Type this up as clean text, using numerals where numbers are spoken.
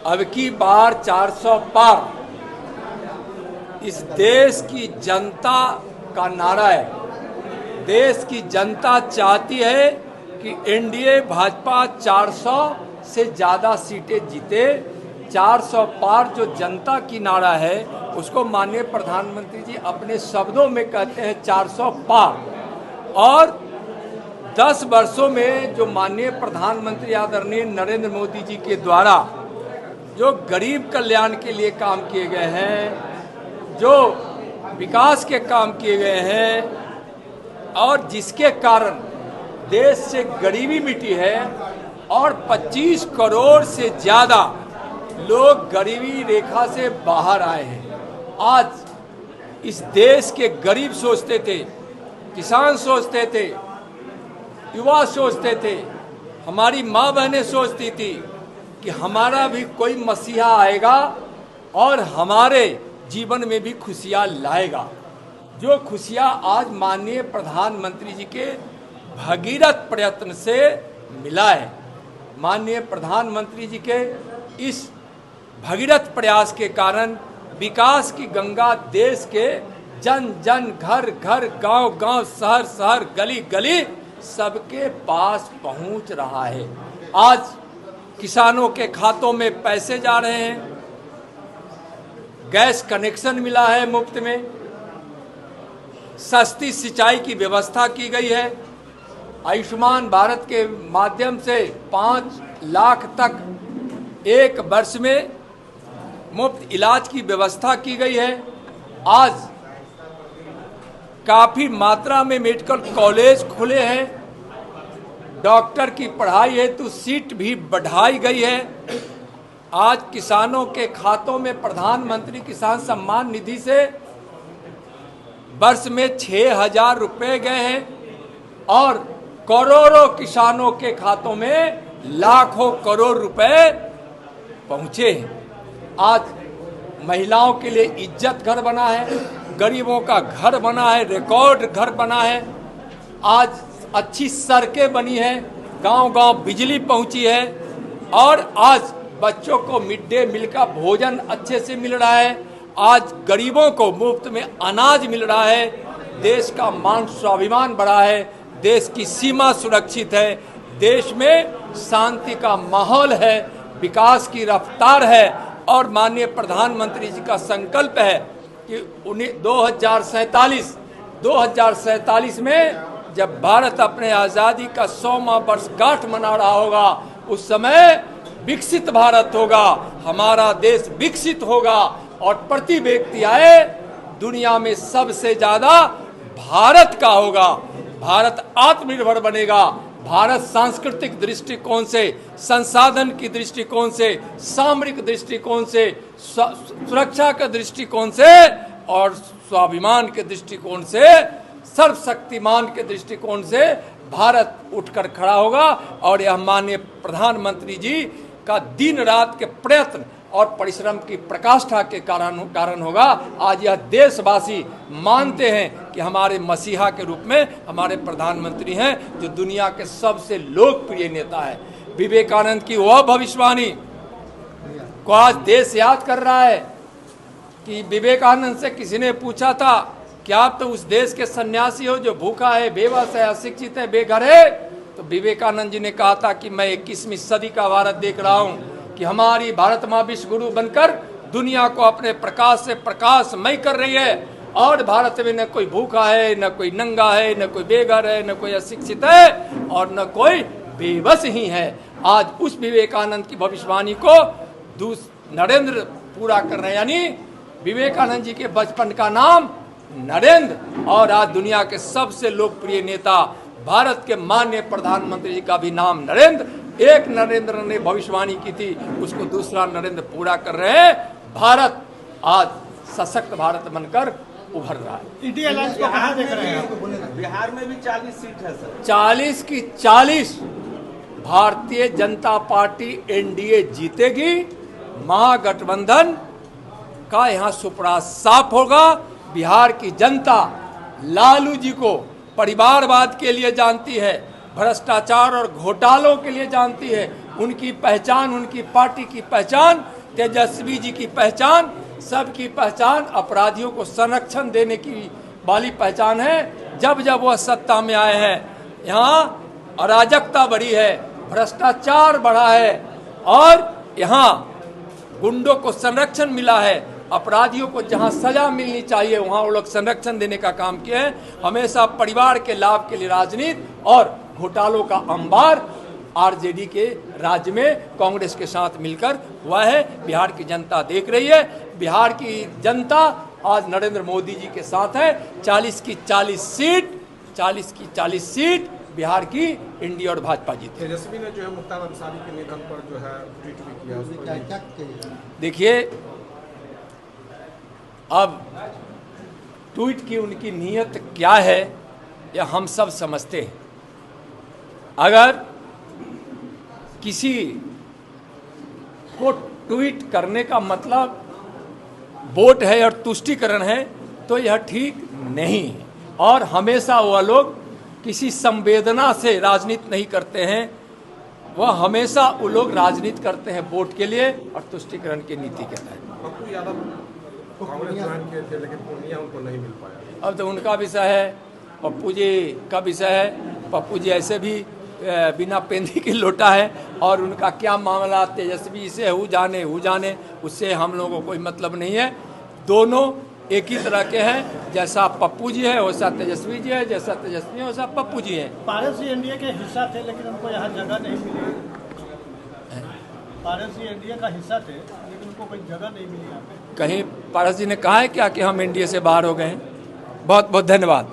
अब की बार 400 पार इस देश की जनता का नारा है। देश की जनता चाहती है कि एनडीए भाजपा 400 से ज़्यादा सीटें जीते। 400 पार जो जनता की नारा है उसको माननीय प्रधानमंत्री जी अपने शब्दों में कहते हैं 400 पार। और 10 वर्षों में जो माननीय प्रधानमंत्री आदरणीय नरेंद्र मोदी जी के द्वारा जो गरीब कल्याण के लिए काम किए गए हैं, जो विकास के काम किए गए हैं और जिसके कारण देश से गरीबी मिटी है और 25 करोड़ से ज़्यादा लोग गरीबी रेखा से बाहर आए हैं। आज इस देश के गरीब सोचते थे, किसान सोचते थे, युवा सोचते थे, हमारी माँ बहनें सोचती थी कि हमारा भी कोई मसीहा आएगा और हमारे जीवन में भी खुशियाँ लाएगा। जो खुशियाँ आज माननीय प्रधानमंत्री जी के भगीरथ प्रयत्न से मिला है। माननीय प्रधानमंत्री जी के इस भगीरथ प्रयास के कारण विकास की गंगा देश के जन जन, घर घर, गांव गांव, शहर शहर, गली गली सबके पास पहुंच रहा है। आज किसानों के खातों में पैसे जा रहे हैं, गैस कनेक्शन मिला है मुफ्त में, सस्ती सिंचाई की व्यवस्था की गई है, आयुष्मान भारत के माध्यम से 5 लाख तक एक वर्ष में मुफ्त इलाज की व्यवस्था की गई है। आज काफ़ी मात्रा में मेडिकल कॉलेज खुले हैं, डॉक्टर की पढ़ाई हेतु सीट भी बढ़ाई गई है। आज किसानों के खातों में प्रधानमंत्री किसान सम्मान निधि से वर्ष में 6,000 रुपये गए हैं और करोड़ों किसानों के खातों में लाखों करोड़ रुपए पहुंचे हैं। आज महिलाओं के लिए इज्जत घर बना है, गरीबों का घर बना है, रिकॉर्ड घर बना है। आज अच्छी सड़कें बनी है, गांव गांव बिजली पहुंची है और आज बच्चों को मिड डे मील का भोजन अच्छे से मिल रहा है। आज गरीबों को मुफ्त में अनाज मिल रहा है। देश का मान स्वाभिमान बढ़ा है, देश की सीमा सुरक्षित है, देश में शांति का माहौल है, विकास की रफ्तार है और माननीय प्रधानमंत्री जी का संकल्प है कि 2047 में जब भारत अपने आज़ादी का 100वां वर्षगांठ मना रहा होगा, उस समय विकसित भारत होगा, हमारा देश विकसित होगा और प्रति व्यक्ति आए दुनिया में सबसे ज़्यादा भारत का होगा। भारत आत्मनिर्भर बनेगा। भारत सांस्कृतिक दृष्टिकोण से, संसाधन की दृष्टिकोण से, सामरिक दृष्टिकोण से, सुरक्षा के दृष्टिकोण से और स्वाभिमान के दृष्टिकोण से, सर्वशक्तिमान के दृष्टिकोण से भारत उठकर खड़ा होगा। और यह माननीय प्रधानमंत्री जी का दिन रात के प्रयत्न और परिश्रम की प्रकाष्ठा के कारण होगा। आज यह देशवासी मानते हैं कि हमारे मसीहा के रूप में हमारे प्रधानमंत्री हैं, जो दुनिया के सबसे लोकप्रिय नेता है। विवेकानंद की वह भविष्यवाणी को आज देश याद कर रहा है कि विवेकानंद से किसी ने पूछा था कि आप तो उस देश के सन्यासी हो जो भूखा है, बेबस है, अशिक्षित है, बेघर है। तो विवेकानंद जी ने कहा था कि मैं 21वीं सदी का भारत देख रहा हूँ कि हमारी भारत माँ विश्व गुरु बनकर दुनिया को अपने प्रकाश से प्रकाशमय कर रही है और भारत में न कोई भूखा है, न कोई नंगा है, न कोई बेघर है, न कोई अशिक्षित है और न कोई बेबस ही है। आज उस विवेकानंद की भविष्यवाणी को नरेंद्र पूरा कर रहे हैं, यानी विवेकानंद जी के बचपन का नाम नरेंद्र और आज दुनिया के सबसे लोकप्रिय नेता भारत के माननीय प्रधानमंत्री जी का भी नाम नरेंद्र। एक नरेंद्र ने भविष्यवाणी की थी, उसको दूसरा नरेंद्र पूरा कर रहे हैं। भारत आज सशक्त भारत बनकर उभर रहा है। इंडिया अलायंस को कहां देख रहे हैं? बिहार में भी 40 सीट है सर। 40 की 40 भारतीय जनता पार्टी एनडीए जीतेगी। महागठबंधन का यहाँ सुपड़ा साफ होगा। बिहार की जनता लालू जी को परिवारवाद के लिए जानती है, भ्रष्टाचार और घोटालों के लिए जानती है। उनकी पहचान, उनकी पार्टी की पहचान तेजस्वी जी की पहचान, सबकी पहचान अपराधियों को संरक्षण देने की वाली पहचान है। जब जब वह सत्ता में आए हैं, यहाँ अराजकता बढ़ी है, भ्रष्टाचार बढ़ा है और यहाँ गुंडों को संरक्षण मिला है। अपराधियों को जहां सजा मिलनी चाहिए वहां वो लोग संरक्षण देने का काम किए हैं। हमेशा परिवार के लाभ के लिए राजनीति और घोटालों का अंबार आरजेडी के राज्य में कांग्रेस के साथ मिलकर हुआ है। बिहार की जनता देख रही है। बिहार की जनता आज नरेंद्र मोदी जी के साथ है। 40 की 40 सीट बिहार की इंडिया और भाजपा जीती। तेजस्वी ने जो है मुख्तार अंसारी के निधन पर जो है ट्वीट भी किया, उस पर क्या देखिए, अब ट्वीट की उनकी नीयत क्या है यह हम सब समझते हैं। अगर किसी को ट्वीट करने का मतलब वोट है और तुष्टीकरण है तो यह ठीक नहीं है। और हमेशा वह लोग किसी संवेदना से राजनीति नहीं करते हैं, वह हमेशा वो लोग राजनीति करते हैं वोट के लिए और तुष्टीकरण की नीति के तहत। पप्पू यादव कांग्रेस ज्वाइन किए थे लेकिन पूर्णिया उनको नहीं मिल पाया। अब तो उनका विषय है, पप्पू जी का विषय है। पप्पू जी ऐसे भी बिना पेंदी के लोटा है और उनका क्या मामला तेजस्वी से हो जाने उससे हम लोगों को कोई मतलब नहीं है। दोनों एक ही तरह के हैं। जैसा पप्पू जी है वैसा तेजस्वी जी है, जैसा तेजस्वी है वैसा पप्पू जी है। पारस जी एनडीए के हिस्सा थे लेकिन उनको यहाँ जगह नहीं मिली। पारस जी एनडीए का हिस्सा थे लेकिन उनको कोई जगह नहीं मिली यहाँ पे। कहीं पारस जी ने कहा है क्या कि हम एनडीए से बाहर हो गए हैं? बहुत बहुत धन्यवाद।